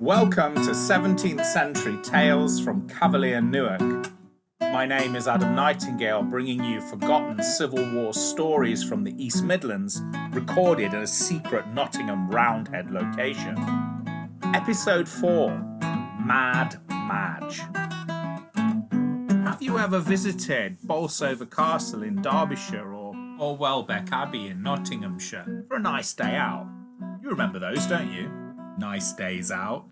Welcome to 17th Century Tales from Cavalier Newark. My name is Adam Nightingale, bringing you forgotten Civil War stories from the East Midlands, recorded in a secret Nottingham Roundhead location. Episode 4, Mad Madge. Have you ever visited Bolsover Castle in Derbyshire or Welbeck Abbey in Nottinghamshire for a nice day out? You remember those, don't you? Nice days out.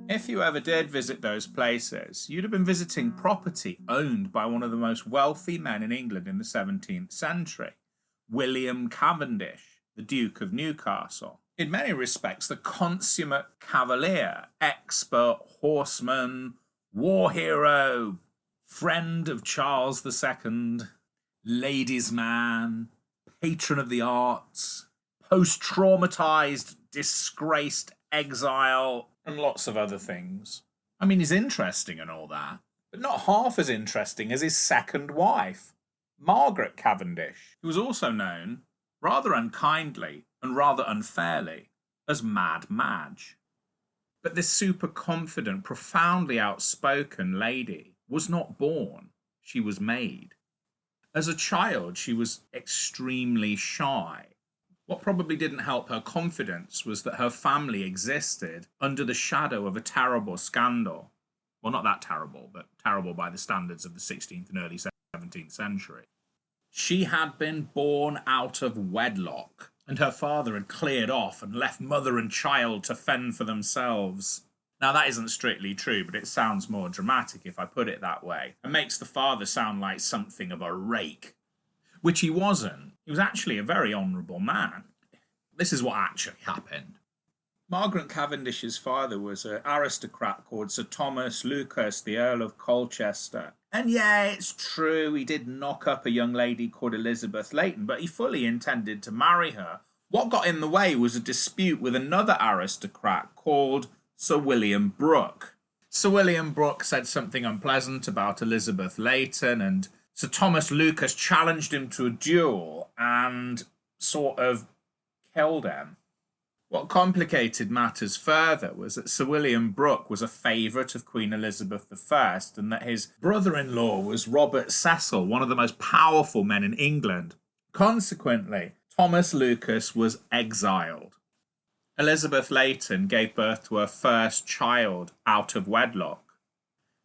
If you ever did visit those places, you'd have been visiting property owned by one of the most wealthy men in England in the 17th century, William Cavendish, the Duke of Newcastle. In many respects, the consummate cavalier, expert horseman, war hero, friend of Charles II, ladies' man, patron of the arts, post-traumatized, disgraced exile, and lots of other things. I mean, he's interesting and all that, but not half as interesting as his second wife, Margaret Cavendish, who was also known, rather unkindly and rather unfairly, as Mad Madge. But this super confident, profoundly outspoken lady was not born, she was made. As a child, she was extremely shy. What probably didn't help her confidence was that her family existed under the shadow of a terrible scandal. Well, not that terrible, but terrible by the standards of the 16th and early 17th century. She had been born out of wedlock, and her father had cleared off and left mother and child to fend for themselves. Now, that isn't strictly true, but it sounds more dramatic if I put it that way, and makes the father sound like something of a rake, which he wasn't. He was actually a very honourable man. This is what actually happened. Margaret Cavendish's father was an aristocrat called Sir Thomas Lucas, the Earl of Colchester. And yeah, it's true, he did knock up a young lady called Elizabeth Leighton, but he fully intended to marry her. What got in the way was a dispute with another aristocrat called Sir William Brooke. Sir William Brooke said something unpleasant about Elizabeth Leighton, and Sir Thomas Lucas challenged him to a duel and sort of killed him. What complicated matters further was that Sir William Brooke was a favourite of Queen Elizabeth I, and that his brother-in-law was Robert Cecil, one of the most powerful men in England. Consequently, Thomas Lucas was exiled. Elizabeth Leighton gave birth to her first child out of wedlock.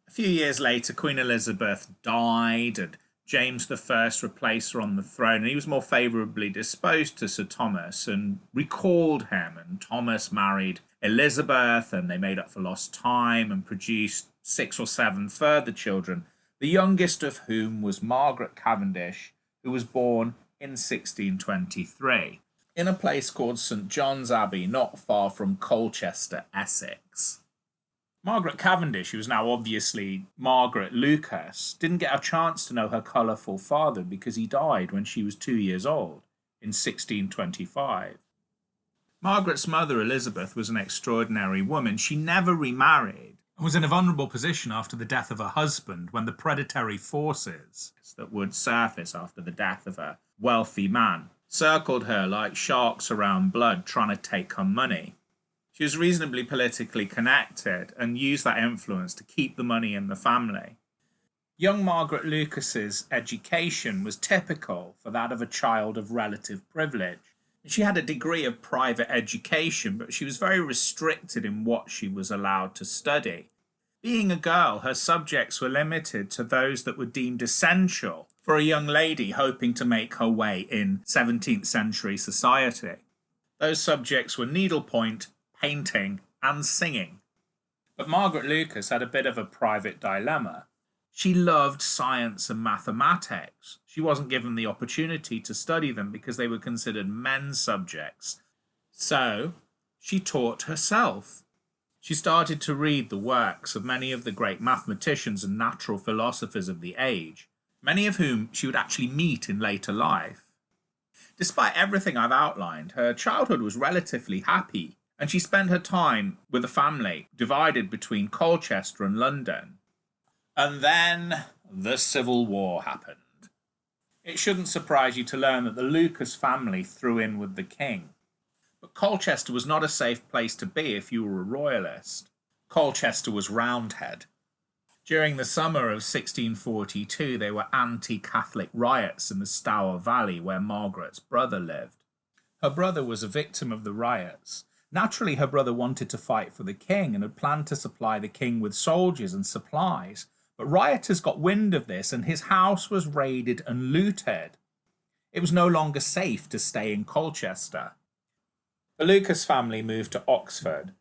A few years later, Queen Elizabeth died, and James I replaced her on the throne, and he was more favourably disposed to Sir Thomas and recalled him, and Thomas married Elizabeth, and they made up for lost time and produced 6 or 7 further children, the youngest of whom was Margaret Cavendish, who was born in 1623 in a place called St John's Abbey, not far from Colchester, Essex. Margaret Cavendish, who was now obviously Margaret Lucas, didn't get a chance to know her colourful father because he died when she was 2 years old, in 1625. Margaret's mother, Elizabeth, was an extraordinary woman. She never remarried and was in a vulnerable position after the death of her husband when the predatory forces that would surface after the death of a wealthy man circled her like sharks around blood, trying to take her money. She was reasonably politically connected and used that influence to keep the money in the family. Young Margaret Lucas's education was typical for that of a child of relative privilege. She had a degree of private education, but she was very restricted in what she was allowed to study. Being a girl, her subjects were limited to those that were deemed essential for a young lady hoping to make her way in 17th century society. Those subjects were needlepoint, painting, and singing. But Margaret Lucas had a bit of a private dilemma. She loved science and mathematics. She wasn't given the opportunity to study them because they were considered men's subjects. So she taught herself. She started to read the works of many of the great mathematicians and natural philosophers of the age, many of whom she would actually meet in later life. Despite everything I've outlined, her childhood was relatively happy, and she spent her time with a family divided between Colchester and London. And then the Civil War happened. It shouldn't surprise you to learn that the Lucas family threw in with the king. But Colchester was not a safe place to be if you were a royalist. Colchester was Roundhead. During the summer of 1642, there were anti-Catholic riots in the Stour Valley where Margaret's brother lived. Her brother was a victim of the riots. Naturally, her brother wanted to fight for the king and had planned to supply the king with soldiers and supplies. But rioters got wind of this and his house was raided and looted. It was no longer safe to stay in Colchester. The Lucas family moved to Oxford.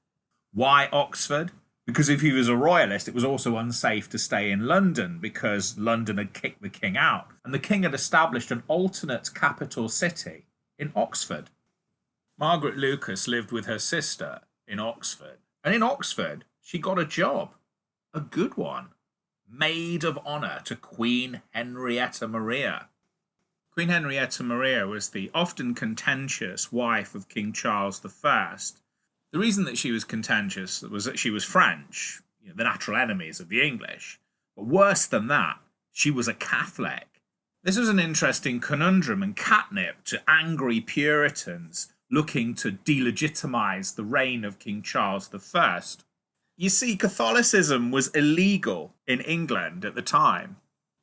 Why Oxford? Because if he was a royalist, it was also unsafe to stay in London because London had kicked the king out, and the king had established an alternate capital city in Oxford. Margaret Lucas lived with her sister in Oxford, and in Oxford she got a job, a good one, maid of honour to Queen Henrietta Maria. Queen Henrietta Maria was the often contentious wife of King Charles I. The reason that she was contentious was that she was French, the natural enemies of the English. But worse than that, she was a Catholic. This was an interesting conundrum and catnip to angry Puritans looking to delegitimize the reign of King Charles I. You see, Catholicism was illegal in England at the time.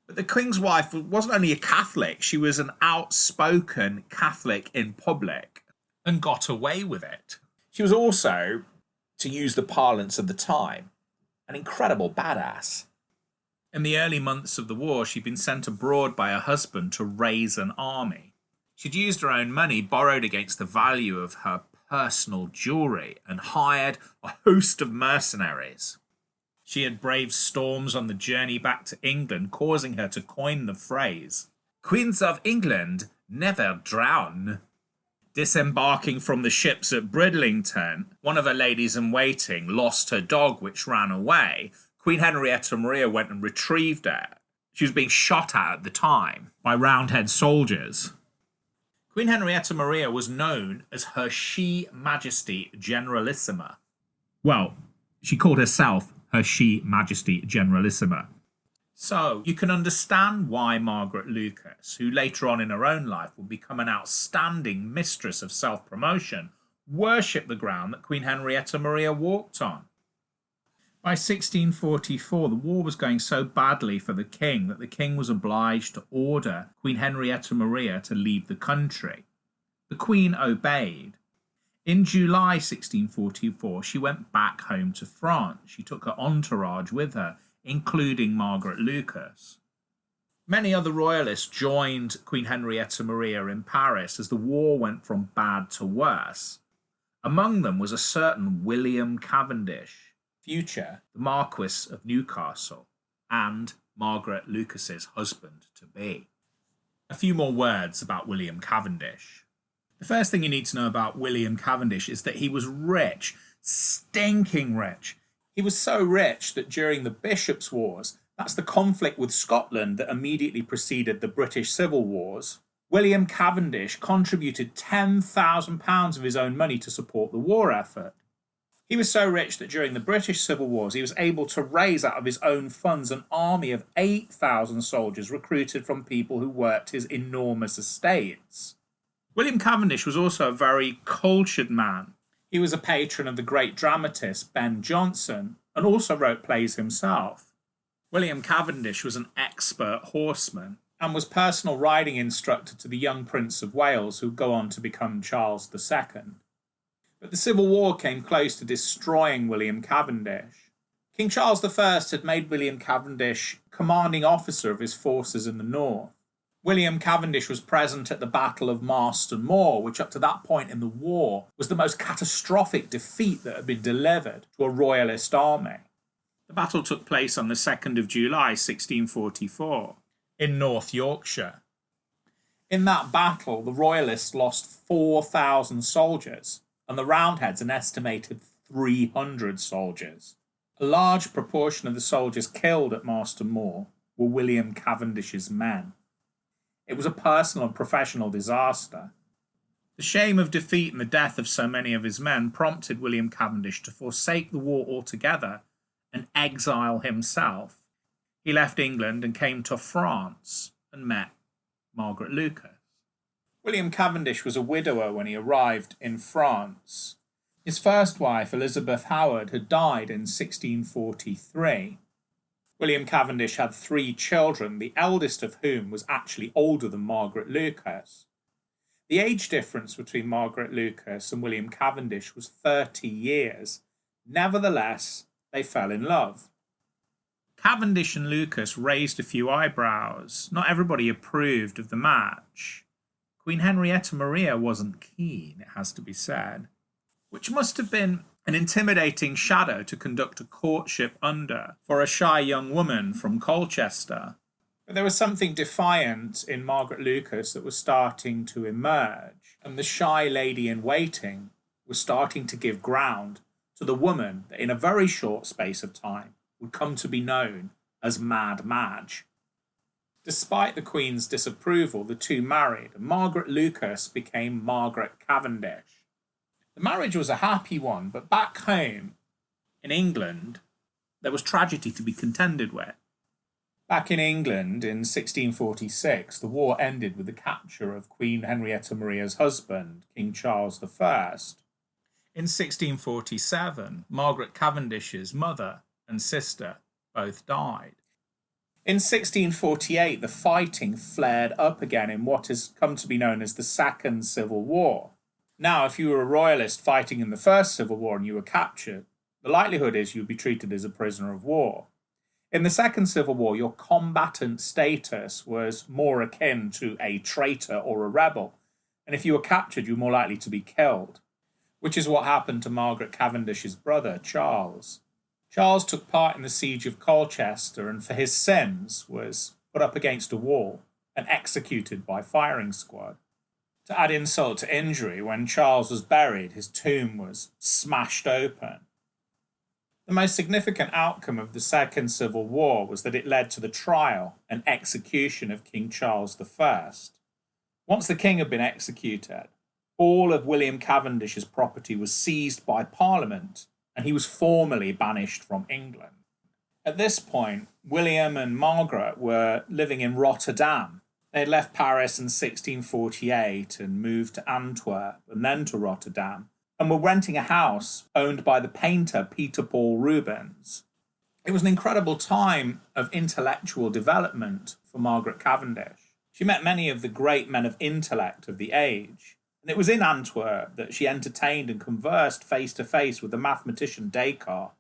But the King's wife wasn't only a Catholic, she was an outspoken Catholic in public and got away with it. She was also, to use the parlance of the time, an incredible badass. In the early months of the war, she'd been sent abroad by her husband to raise an army. She'd used her own money, borrowed against the value of her personal jewellery, and hired a host of mercenaries. She had braved storms on the journey back to England, causing her to coin the phrase, "Queens of England never drown." Disembarking from the ships at Bridlington, one of her ladies-in-waiting lost her dog, which ran away. Queen Henrietta Maria went and retrieved her. She was being shot at the time by Roundhead soldiers. Queen Henrietta Maria was known as Her She Majesty Generalissima. Well, she called herself Her She Majesty Generalissima. So you can understand why Margaret Lucas, who later on in her own life would become an outstanding mistress of self-promotion, worshipped the ground that Queen Henrietta Maria walked on. By 1644, the war was going so badly for the king that the king was obliged to order Queen Henrietta Maria to leave the country. The queen obeyed. In July 1644, she went back home to France. She took her entourage with her, including Margaret Lucas. Many other royalists joined Queen Henrietta Maria in Paris as the war went from bad to worse. Among them was a certain William Cavendish, future the Marquis of Newcastle, and Margaret Lucas's husband-to-be. A few more words about William Cavendish. The first thing you need to know about William Cavendish is that he was rich, stinking rich. He was so rich that during the Bishops' Wars, that's the conflict with Scotland that immediately preceded the British Civil Wars, William Cavendish contributed £10,000 of his own money to support the war effort. He was so rich that during the British Civil Wars, he was able to raise out of his own funds an army of 8,000 soldiers recruited from people who worked his enormous estates. William Cavendish was also a very cultured man. He was a patron of the great dramatist Ben Jonson and also wrote plays himself. William Cavendish was an expert horseman and was personal riding instructor to the young Prince of Wales, who would go on to become Charles II. But the Civil War came close to destroying William Cavendish. King Charles I had made William Cavendish commanding officer of his forces in the north. William Cavendish was present at the Battle of Marston Moor, which up to that point in the war was the most catastrophic defeat that had been delivered to a royalist army. The battle took place on the 2nd of July 1644 in North Yorkshire. In that battle, the royalists lost 4,000 soldiers and the Roundheads an estimated 300 soldiers. A large proportion of the soldiers killed at Marston Moor were William Cavendish's men. It was a personal and professional disaster. The shame of defeat and the death of so many of his men prompted William Cavendish to forsake the war altogether and exile himself. He left England and came to France and met Margaret Lucas. William Cavendish was a widower when he arrived in France. His first wife, Elizabeth Howard, had died in 1643. William Cavendish had 3 children, the eldest of whom was actually older than Margaret Lucas. The age difference between Margaret Lucas and William Cavendish was 30 years. Nevertheless, they fell in love. Cavendish and Lucas raised a few eyebrows. Not everybody approved of the match. Queen Henrietta Maria wasn't keen, it has to be said, which must have been an intimidating shadow to conduct a courtship under for a shy young woman from Colchester. But there was something defiant in Margaret Lucas that was starting to emerge, and the shy lady-in-waiting was starting to give ground to the woman that in a very short space of time would come to be known as Mad Madge. Despite the Queen's disapproval, the two married, and Margaret Lucas became Margaret Cavendish. The marriage was a happy one, but back home in England, there was tragedy to be contended with. Back in England in 1646, the war ended with the capture of Queen Henrietta Maria's husband, King Charles I. In 1647, Margaret Cavendish's mother and sister both died. In 1648, the fighting flared up again in what has come to be known as the Second Civil War. Now, if you were a royalist fighting in the First Civil War and you were captured, the likelihood is you would be treated as a prisoner of war. In the Second Civil War, your combatant status was more akin to a traitor or a rebel, and if you were captured, you were more likely to be killed, which is what happened to Margaret Cavendish's brother, Charles. Charles took part in the siege of Colchester and for his sins was put up against a wall and executed by firing squad. To add insult to injury, when Charles was buried, his tomb was smashed open. The most significant outcome of the Second Civil War was that it led to the trial and execution of King Charles I. Once the king had been executed, all of William Cavendish's property was seized by Parliament, and he was formally banished from England. At this point, William and Margaret were living in Rotterdam. They had left Paris in 1648 and moved to Antwerp and then to Rotterdam, and were renting a house owned by the painter Peter Paul Rubens. It was an incredible time of intellectual development for Margaret Cavendish. She met many of the great men of intellect of the age, and it was in Antwerp that she entertained and conversed face-to-face with the mathematician Descartes.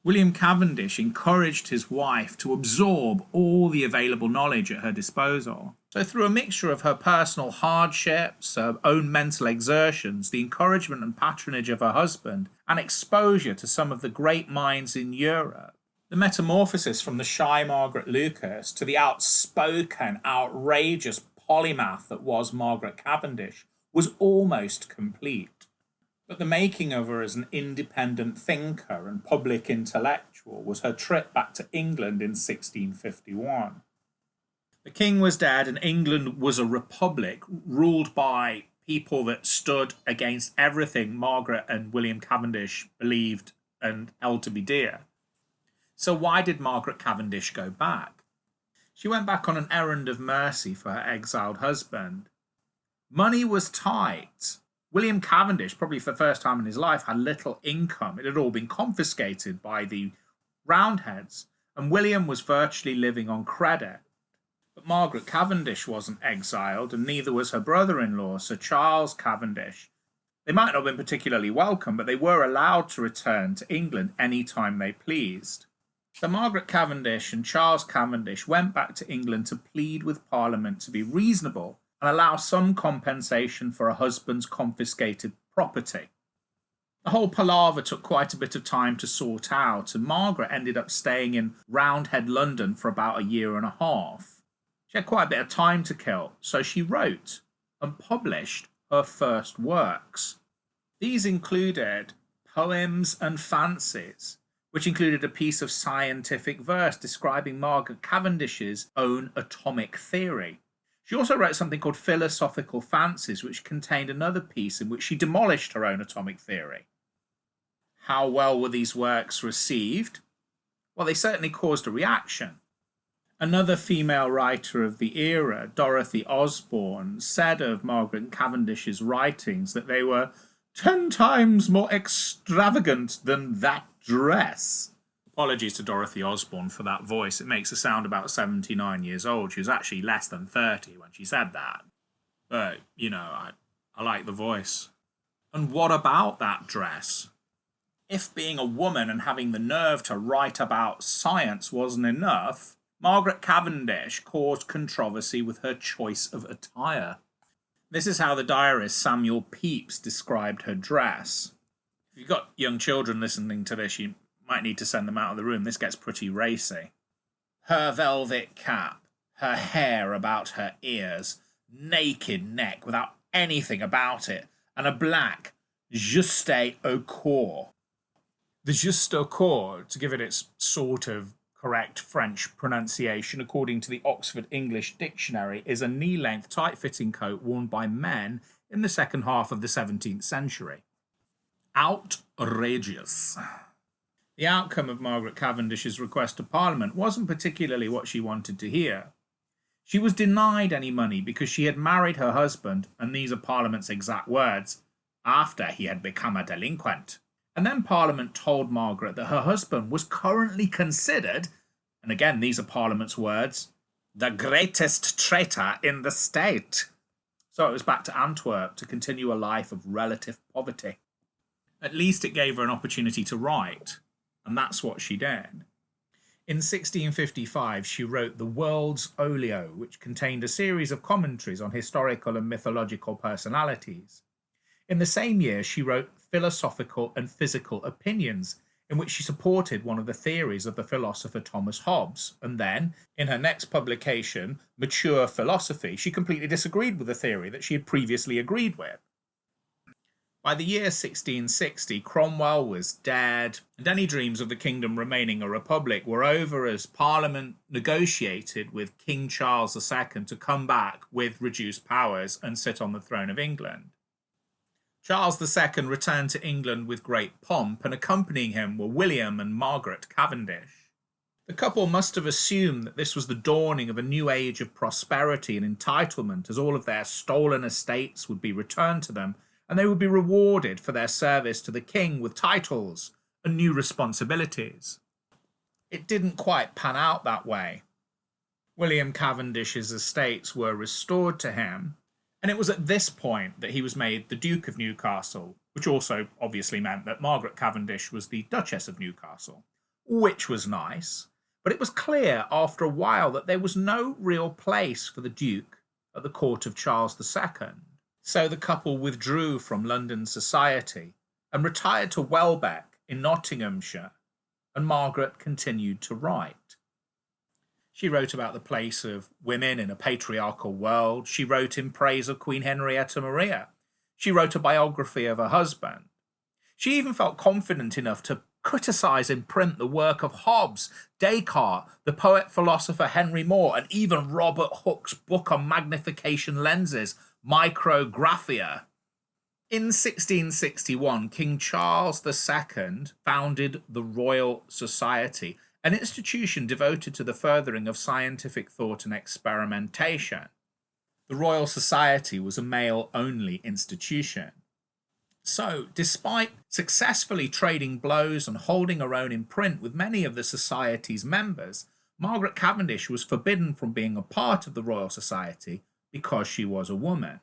William Cavendish encouraged his wife to absorb all the available knowledge at her disposal. So through a mixture of her personal hardships, her own mental exertions, the encouragement and patronage of her husband, and exposure to some of the great minds in Europe, the metamorphosis from the shy Margaret Lucas to the outspoken, outrageous polymath that was Margaret Cavendish was almost complete. But the making of her as an independent thinker and public intellectual was her trip back to England in 1651. The king was dead and England was a republic ruled by people that stood against everything Margaret and William Cavendish believed and held to be dear. So why did Margaret Cavendish go back? She went back on an errand of mercy for her exiled husband. Money was tight. William Cavendish, probably for the first time in his life, had little income. It had all been confiscated by the Roundheads, and William was virtually living on credit. But Margaret Cavendish wasn't exiled, and neither was her brother-in-law, Sir Charles Cavendish. They might not have been particularly welcome, but they were allowed to return to England any time they pleased. So Margaret Cavendish and Charles Cavendish went back to England to plead with Parliament to be reasonable and allow some compensation for her husband's confiscated property. The whole palaver took quite a bit of time to sort out, and Margaret ended up staying in Roundhead, London for about a year and a half. She had quite a bit of time to kill, so she wrote and published her first works. These included Poems and Fancies, which included a piece of scientific verse describing Margaret Cavendish's own atomic theory. She also wrote something called Philosophical Fancies, which contained another piece in which she demolished her own atomic theory. How well were these works received? Well, they certainly caused a reaction. Another female writer of the era, Dorothy Osborne, said of Margaret Cavendish's writings that they were 10 times more extravagant than that dress. Apologies to Dorothy Osborne for that voice. It makes her sound about 79 years old. She was actually less than 30 when she said that. But, I like the voice. And what about that dress? If being a woman and having the nerve to write about science wasn't enough, Margaret Cavendish caused controversy with her choice of attire. This is how the diarist Samuel Pepys described her dress. If you've got young children listening to this, you might need to send them out of the room. This gets pretty racy. Her velvet cap, her hair about her ears, naked neck without anything about it, and a black juste au corps. The juste au corps, to give it its sort of correct French pronunciation, according to the Oxford English Dictionary, is a knee-length, tight-fitting coat worn by men in the second half of the 17th century. Outrageous. The outcome of Margaret Cavendish's request to Parliament wasn't particularly what she wanted to hear. She was denied any money because she had married her husband, and these are Parliament's exact words, after he had become a delinquent. And then Parliament told Margaret that her husband was currently considered, and again these are Parliament's words, the greatest traitor in the state. So it was back to Antwerp to continue a life of relative poverty. At least it gave her an opportunity to write, and that's what she did. In 1655 she wrote The World's Olio, which contained a series of commentaries on historical and mythological personalities. In the same year she wrote Philosophical and Physical Opinions, in which she supported one of the theories of the philosopher Thomas Hobbes, and then, in her next publication, Mature Philosophy, she completely disagreed with a theory that she had previously agreed with. By the year 1660, Cromwell was dead, and any dreams of the kingdom remaining a republic were over as Parliament negotiated with King Charles II to come back with reduced powers and sit on the throne of England. Charles II returned to England with great pomp, and accompanying him were William and Margaret Cavendish. The couple must have assumed that this was the dawning of a new age of prosperity and entitlement, as all of their stolen estates would be returned to them, and they would be rewarded for their service to the king with titles and new responsibilities. It didn't quite pan out that way. William Cavendish's estates were restored to him, and it was at this point that he was made the Duke of Newcastle, which also obviously meant that Margaret Cavendish was the Duchess of Newcastle, which was nice, but it was clear after a while that there was no real place for the Duke at the court of Charles II. So the couple withdrew from London society and retired to Welbeck in Nottinghamshire, and Margaret continued to write. She wrote about the place of women in a patriarchal world. She wrote in praise of Queen Henrietta Maria. She wrote a biography of her husband. She even felt confident enough to criticise in print the work of Hobbes, Descartes, the poet-philosopher Henry Moore, and even Robert Hooke's book on magnification lenses, Micrographia. In 1661, King Charles II founded the Royal Society, an institution devoted to the furthering of scientific thought and experimentation. The Royal Society was a male-only institution. So, despite successfully trading blows and holding her own in print with many of the Society's members, Margaret Cavendish was forbidden from being a part of the Royal Society because she was a woman.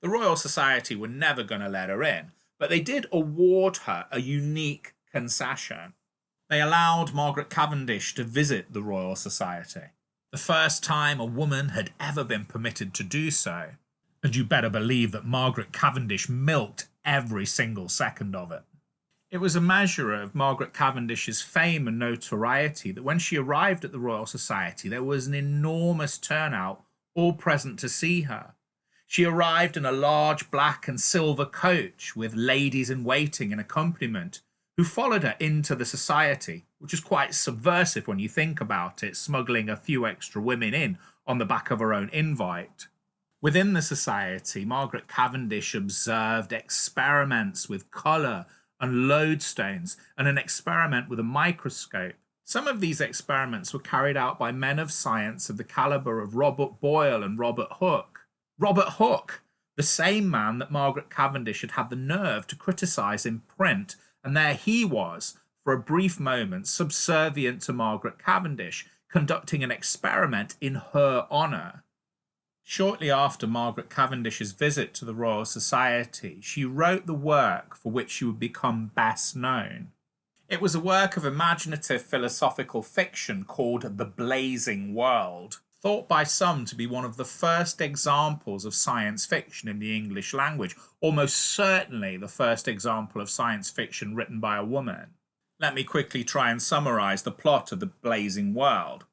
The Royal Society were never going to let her in, but they did award her a unique concession. They allowed Margaret Cavendish to visit the Royal Society, the first time a woman had ever been permitted to do so. And you better believe that Margaret Cavendish milked every single second of it. It was a measure of Margaret Cavendish's fame and notoriety that when she arrived at the Royal Society, there was an enormous turnout, all present to see her. She arrived in a large black and silver coach with ladies in waiting and accompaniment, who followed her into the society, which is quite subversive when you think about it, smuggling a few extra women in on the back of her own invite. Within the society, Margaret Cavendish observed experiments with colour and lodestones and an experiment with a microscope, Some of these experiments were carried out by men of science of the calibre of Robert Boyle and Robert Hooke. Robert Hooke, the same man that Margaret Cavendish had had the nerve to criticise in print, and there he was, for a brief moment, subservient to Margaret Cavendish, conducting an experiment in her honour. Shortly after Margaret Cavendish's visit to the Royal Society, she wrote the work for which she would become best known. It was a work of imaginative philosophical fiction called The Blazing World, thought by some to be one of the first examples of science fiction in the English language, almost certainly the first example of science fiction written by a woman. Let me quickly try and summarise the plot of The Blazing World.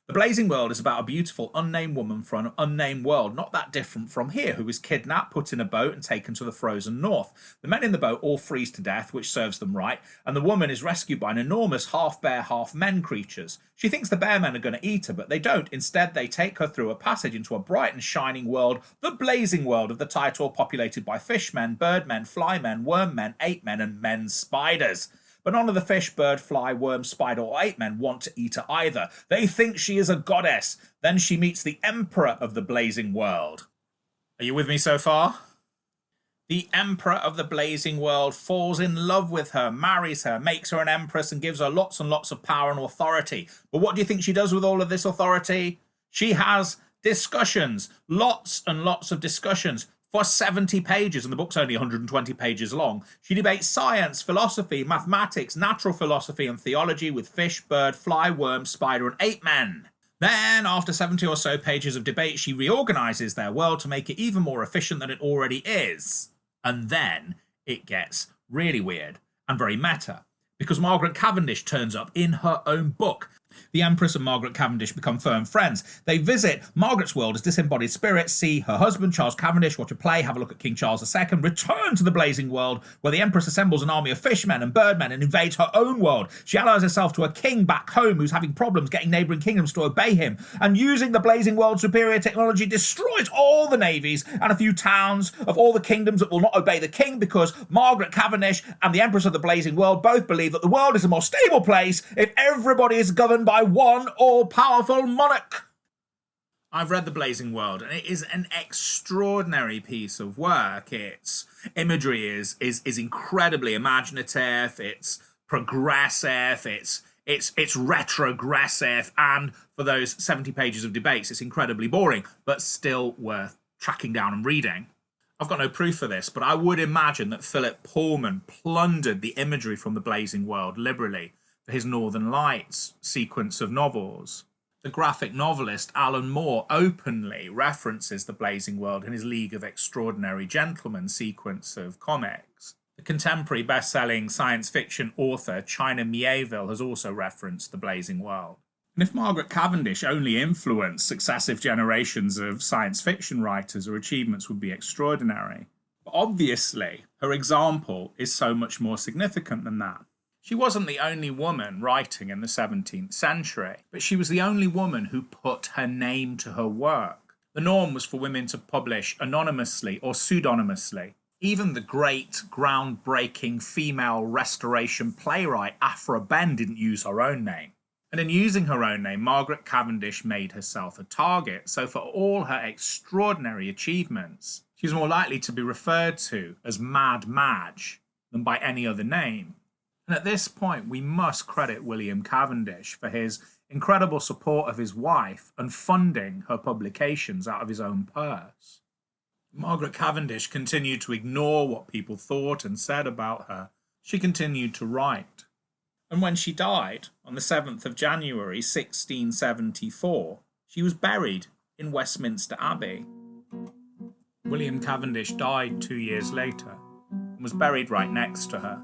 The Blazing World is about a beautiful unnamed woman from an unnamed world not that different from here, who is kidnapped, put in a boat and taken to the frozen north. The men in the boat all freeze to death, which serves them right, and the woman is rescued by an enormous half-bear, half-men creatures. She thinks the bear men are going to eat her, but they don't. Instead, they take her through a passage into a bright and shining world, the Blazing World of the title, populated by fishmen, birdmen, flymen, wormmen, ape-men, and men spiders. But none of the fish, bird, fly, worm, spider, or ape men want to eat her either. They think she is a goddess. Then she meets the emperor of the Blazing World. Are you with me so far? The emperor of the Blazing World falls in love with her, marries her, makes her an empress, and gives her lots and lots of power and authority. But what do you think she does with all of this authority? She has discussions, lots and lots of discussions. For 70 pages, and the book's only 120 pages long, she debates science, philosophy, mathematics, natural philosophy, and theology with fish, bird, fly, worm, spider, and ape men. Then, after 70 or so pages of debate, she reorganises their world to make it even more efficient than it already is. And then it gets really weird and very meta, because Margaret Cavendish turns up in her own book. The Empress and Margaret Cavendish become firm friends. They visit Margaret's world as disembodied spirits, see her husband, Charles Cavendish, watch a play, have a look at King Charles II, return to the Blazing World, where the Empress assembles an army of fishmen and birdmen and invades her own world. She allies herself to a king back home who's having problems getting neighbouring kingdoms to obey him, and using the Blazing World's superior technology, destroys all the navies and a few towns of all the kingdoms that will not obey the king, because Margaret Cavendish and the Empress of the Blazing World both believe that the world is a more stable place if everybody is governed by one all-powerful monarch. I've read The Blazing World, and it is an extraordinary piece of work. Its imagery is incredibly imaginative, it's progressive, it's retrogressive, and for those 70 pages of debates, it's incredibly boring, but still worth tracking down and reading. I've got no proof for this, but I would imagine that Philip Pullman plundered the imagery from The Blazing World liberally for his Northern Lights sequence of novels. The graphic novelist Alan Moore openly references The Blazing World in his League of Extraordinary Gentlemen sequence of comics. The contemporary best-selling science fiction author China Mieville has also referenced The Blazing World. And if Margaret Cavendish only influenced successive generations of science fiction writers, her achievements would be extraordinary. But obviously, her example is so much more significant than that. She wasn't the only woman writing in the 17th century, but she was the only woman who put her name to her work. The norm was for women to publish anonymously or pseudonymously. Even the great, groundbreaking female restoration playwright Aphra Behn didn't use her own name. And in using her own name, Margaret Cavendish made herself a target. So for all her extraordinary achievements, she was more likely to be referred to as Mad Madge than by any other name. And at this point, we must credit William Cavendish for his incredible support of his wife and funding her publications out of his own purse. Margaret Cavendish continued to ignore what people thought and said about her. She continued to write. And when she died on the 7th of January 1674, she was buried in Westminster Abbey. William Cavendish died 2 years later and was buried right next to her.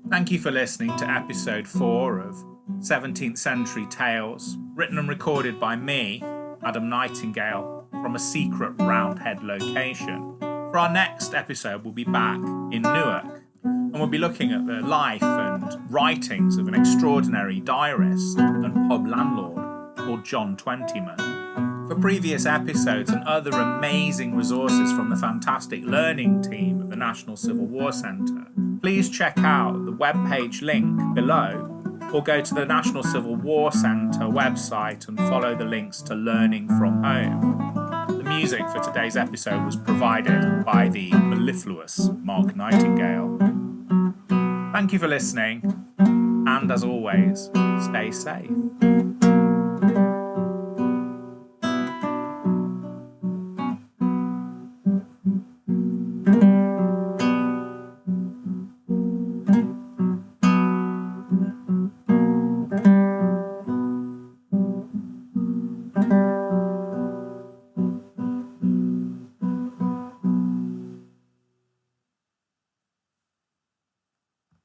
Thank you for listening to episode 4 of 17th Century Tales, written and recorded by me, Adam Nightingale, from a secret Roundhead location. For our next episode, we'll be back in Newark, and we'll be looking at the life and writings of an extraordinary diarist and pub landlord called John Twentyman. For previous episodes and other amazing resources from the fantastic learning team of the National Civil War Centre, Please check out the webpage link below or go to the National Civil War Centre website and follow the links to Learning from Home. The music for today's episode was provided by the mellifluous Margaret Nightingale. Thank you for listening, and as always, stay safe.